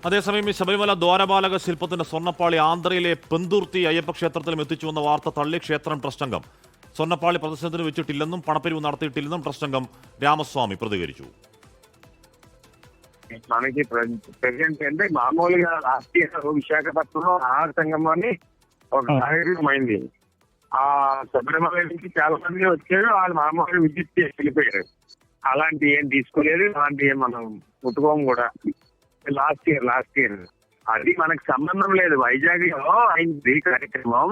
അതേസമയം ഈ ശബരിമല ദ്വാരപാലക ശില്പത്തിന്റെ സ്വർണ്ണപ്പാളി ആന്ധ്രയിലെ പെന്തുർത്തി അയ്യപ്പ ക്ഷേത്രത്തിലും എത്തിച്ചുവെന്ന വാർത്ത തള്ളി ക്ഷേത്രം ട്രസ്റ്റ് അംഗം. സ്വർണ്ണപ്പാളി പ്രദർശനത്തിന് വെച്ചിട്ടില്ലെന്നും പണപ്പിരിവ് നടത്തിയിട്ടില്ലെന്നും ట్రస్ట్ അംഗം రామస్వామి പ്രതികരിച്ചു. మనకి ప్రెసిడెంట్ అంటే మామూలుగా లాస్ట్ ఇయర్ విశాఖపట్నంలో ఆ సంగమని ఒక కార్యక్రమమైంది. ఆ శబరిమల నుంచి చాలా మంది వచ్చారు, వాళ్ళు మామూలుగా విజిట్ చేసి వెళ్ళిపోయారు. అలాంటి ఏం తీసుకోలేదు, అలాంటి ఏం మనం ముట్టుకోము కూడా. లాస్ట్ ఇయర్ అది మనకు సంబంధం లేదు. వైజాగ్ లో అయింది కార్యక్రమం,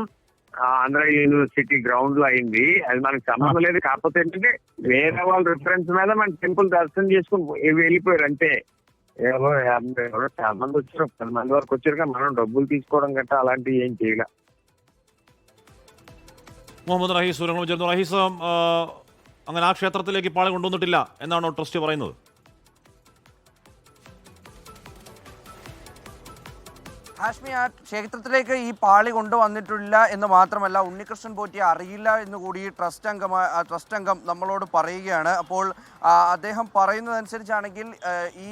ఆంధ్ర యూనివర్సిటీ గ్రౌండ్ లో అయింది. అది మనకు సంబంధం లేదు. కాకపోతే ఏంటంటే వేరే వాళ్ళ రిఫరెన్స్ మీద మన టెంపుల్ దర్శనం చేసుకుని వెళ్ళిపోయారు అంతే. ఎవరో చాలా మంది వచ్చారు, 10 మంది వరకు వచ్చారు, మనం డబ్బులు తీసుకోవడం గట్టా అలాంటివి ఏం చేయలే. മുഹമ്മദ് റഹീസ് വിവരങ്ങൾ ചേർന്നു. റഹീസ്, അങ്ങനെ ആ ക്ഷേത്രത്തിലേക്ക് പാളി കൊണ്ടുവന്നിട്ടില്ല എന്നാണോ ട്രസ്റ്റ് പറയുന്നത്? ഹാഷ്മി, ആ ക്ഷേത്രത്തിലേക്ക് ഈ പാളി കൊണ്ടുവന്നിട്ടില്ല എന്ന് മാത്രമല്ല, ഉണ്ണികൃഷ്ണൻ പോറ്റിയെ അറിയില്ല എന്ന് കൂടി ട്രസ്റ്റ് അംഗം നമ്മളോട് പറയുകയാണ്. അപ്പോൾ അദ്ദേഹം പറയുന്നതനുസരിച്ചാണെങ്കിൽ ഈ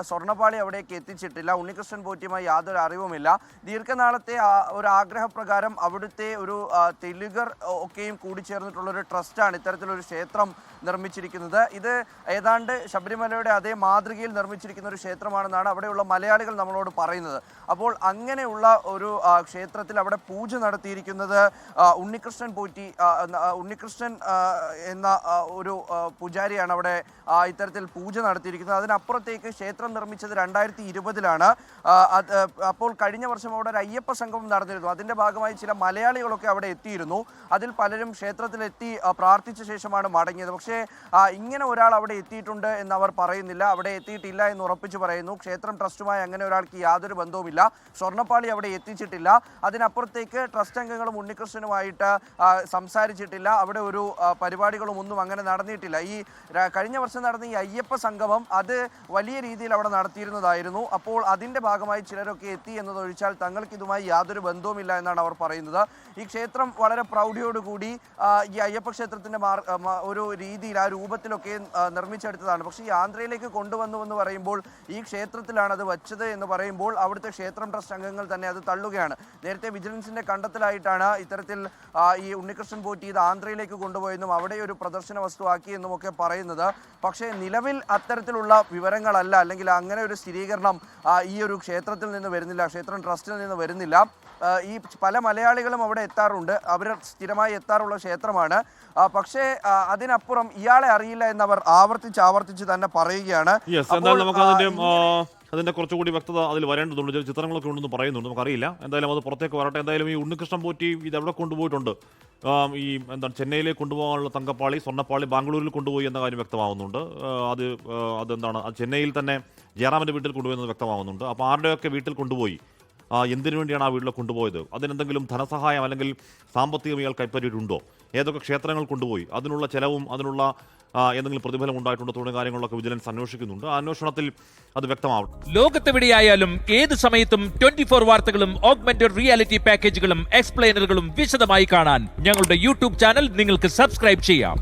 സ്വർണ്ണപ്പാളി അവിടേക്ക് എത്തിച്ചിട്ടില്ല, ഉണ്ണികൃഷ്ണൻ പോറ്റിയുമായി യാതൊരു അറിവുമില്ല. ദീർഘനാളത്തെ ഒരു ആഗ്രഹപ്രകാരം അവിടുത്തെ ഒരു തെലുഗർ ഒക്കെയും കൂടിച്ചേർന്നിട്ടുള്ളൊരു ട്രസ്റ്റാണ് ഇത്തരത്തിലൊരു ക്ഷേത്രം നിർമ്മിച്ചിരിക്കുന്നത്. ഇത് ഏതാണ്ട് ശബരിമലയുടെ അതേ മാതൃകയിൽ നിർമ്മിച്ചിരിക്കുന്ന ഒരു ക്ഷേത്രമാണെന്നാണ് അവിടെയുള്ള മലയാളികൾ നമ്മളോട് പറയുന്നത്. അപ്പോൾ അങ്ങനെയുള്ള ഒരു ക്ഷേത്രത്തിൽ അവിടെ പൂജ നടത്തിയിരിക്കുന്നത് ഉണ്ണികൃഷ്ണൻ പോറ്റി, ഉണ്ണികൃഷ്ണൻ എന്ന ഒരു പൂജാരിയാണ് അവിടെ ഇത്തരത്തിൽ പൂജ നടത്തിയിരിക്കുന്നത്. അതിനപ്പുറത്തേക്ക് ക്ഷേത്രം നിർമ്മിച്ചത് 2020-ലാണ്. അപ്പോൾ കഴിഞ്ഞ വർഷം അവിടെ ഒരു അയ്യപ്പ സംഗമം നടന്നിരുന്നു. അതിൻ്റെ ഭാഗമായി ചില മലയാളികളൊക്കെ അവിടെ എത്തിയിരുന്നു. അതിൽ പലരും ക്ഷേത്രത്തിലെത്തി പ്രാർത്ഥിച്ച ശേഷമാണ് മടങ്ങിയത്. പക്ഷേ ഇങ്ങനെ ഒരാൾ അവിടെ എത്തിയിട്ടുണ്ട് എന്ന് അവർ പറയുന്നില്ല, അവിടെ എത്തിയിട്ടില്ല എന്ന് ഉറപ്പിച്ച് പറയുന്നു. ക്ഷേത്രം ട്രസ്റ്റുമായി അങ്ങനെ ഒരാൾക്ക് യാതൊരു ബന്ധവുമില്ല, സ്വർണ്ണപ്പാളി അവിടെ എത്തിച്ചിട്ടില്ല. അതിനപ്പുറത്തേക്ക് ട്രസ്റ്റ് അംഗങ്ങളും ഉണ്ണികൃഷ്ണനുമായിട്ട് സംസാരിച്ചിട്ടില്ല. അവിടെ ഒരു പരിപാടികളും ഒന്നും അങ്ങനെ നടന്നിട്ടില്ല. ഈ കഴിഞ്ഞ വർഷം നടന്ന ഈ അയ്യപ്പ സംഗമം അത് വലിയ രീതിയിൽ അവിടെ നടത്തിയിരുന്നതായിരുന്നു. അപ്പോൾ അതിൻ്റെ ഭാഗമായി ചിലരൊക്കെ എത്തി എന്നതൊഴിച്ചാൽ തങ്ങൾക്ക് ഇതുമായി യാതൊരു ബന്ധവുമില്ല എന്നാണ് അവർ പറയുന്നത്. ഈ ക്ഷേത്രം വളരെ പ്രൗഢിയോടുകൂടി ഈ അയ്യപ്പ ക്ഷേത്രത്തിൻ്റെ ഒരു രീതിയിൽ, ആ രൂപത്തിലൊക്കെ നിർമ്മിച്ചെടുത്തതാണ്. പക്ഷേ ഈ ആന്ധ്രയിലേക്ക് കൊണ്ടുവന്നുവെന്ന് പറയുമ്പോൾ, ഈ ക്ഷേത്രത്തിലാണ് അത് വച്ചത് എന്ന് പറയുമ്പോൾ അവിടുത്തെ ക്ഷേത്രം ട്രസ്റ്റ് അംഗങ്ങൾ തന്നെ അത് തള്ളുകയാണ്. നേരത്തെ വിജിലൻസിന്റെ കണ്ടെത്തലായിട്ടാണ് ഇത്തരത്തിൽ ഈ ഉണ്ണികൃഷ്ണൻ പോറ്റി ഇത് ആന്ധ്രയിലേക്ക് കൊണ്ടുപോയെന്നും അവിടെ ഒരു പ്രദർശന വസ്തുവാക്കി എന്നുമൊക്കെ പറയുന്നത്. പക്ഷേ നിലവിൽ അത്തരത്തിലുള്ള വിവരങ്ങളല്ല, അല്ലെങ്കിൽ അങ്ങനെ ഒരു സ്ഥിരീകരണം ഈ ഒരു ക്ഷേത്രത്തിൽ നിന്ന് വരുന്നില്ല, ക്ഷേത്രം ട്രസ്റ്റിൽ നിന്ന് വരുന്നില്ല. ഈ പല മലയാളികളും അവിടെ എത്താറുണ്ട്, അവർ സ്ഥിരമായി എത്താറുള്ള ക്ഷേത്രമാണ്. പക്ഷേ അതിനപ്പുറം ഇയാളെ അറിയില്ല എന്നവർ ആവർത്തിച്ച് തന്നെ പറയുകയാണ്. അതിന്റെ കുറച്ചുകൂടി വ്യക്തത അതിൽ വരേണ്ടതുണ്ട്. ചില ചിത്രങ്ങളൊക്കെ ഉണ്ടെന്ന് പറയുന്നുണ്ട്, നമുക്കറിയില്ല. എന്തായാലും അത് പുറത്തേക്ക് വരട്ടെ. എന്തായാലും ഈ ഉണ്ണികൃഷ്ണൻ പോറ്റി ഇത് എവിടെ കൊണ്ടുപോയിട്ടുണ്ട്, ഈ എന്താണ് ചെന്നൈയിലേക്ക് കൊണ്ടുപോകാനുള്ള തങ്കപ്പാളി, സ്വർണ്ണപ്പാളി ബാംഗ്ലൂരിൽ കൊണ്ടുപോയി എന്ന കാര്യം വ്യക്തമാവുന്നുണ്ട്. അതെന്താണ് ചെന്നൈയിൽ തന്നെ ജയറാമിൻ്റെ വീട്ടിൽ കൊണ്ടുപോയെന്നത് വ്യക്തമാവുന്നുണ്ട്. അപ്പോൾ ആരുടെയൊക്കെ വീട്ടിൽ കൊണ്ടുപോയി, എന്തിനു വേണ്ടിയാണ് ആ വീട്ടിൽ കൊണ്ടുപോയത്, അതിനെന്തെങ്കിലും ധനസഹായം അല്ലെങ്കിൽ സാമ്പത്തികം ഇയാൾ കൈപ്പറ്റിയിട്ടുണ്ടോ, ഏതൊക്കെ ക്ഷേത്രങ്ങൾ കൊണ്ടുപോയി, അതിനുള്ള ചെലവും അതിനുള്ള എന്തെങ്കിലും പ്രതിഫലം ഉണ്ടായിട്ടുണ്ടോ തുടങ്ങിയ കാര്യങ്ങളൊക്കെ വിജിലൻസ് അന്വേഷിക്കുന്നുണ്ട്. ആ അന്വേഷണത്തിൽ അത് വ്യക്തമാവും. ലോകത്തെവിടെയായാലും ഏത് സമയത്തും 24 വാർത്തകളും ഓഗ്മെന്റഡ് റിയാലിറ്റി പാക്കേജുകളും എക്സ്പ്ലെയിനറുകളും വിശദമായി കാണാൻ ഞങ്ങളുടെ യൂട്യൂബ് ചാനൽ നിങ്ങൾക്ക് സബ്സ്ക്രൈബ് ചെയ്യാം.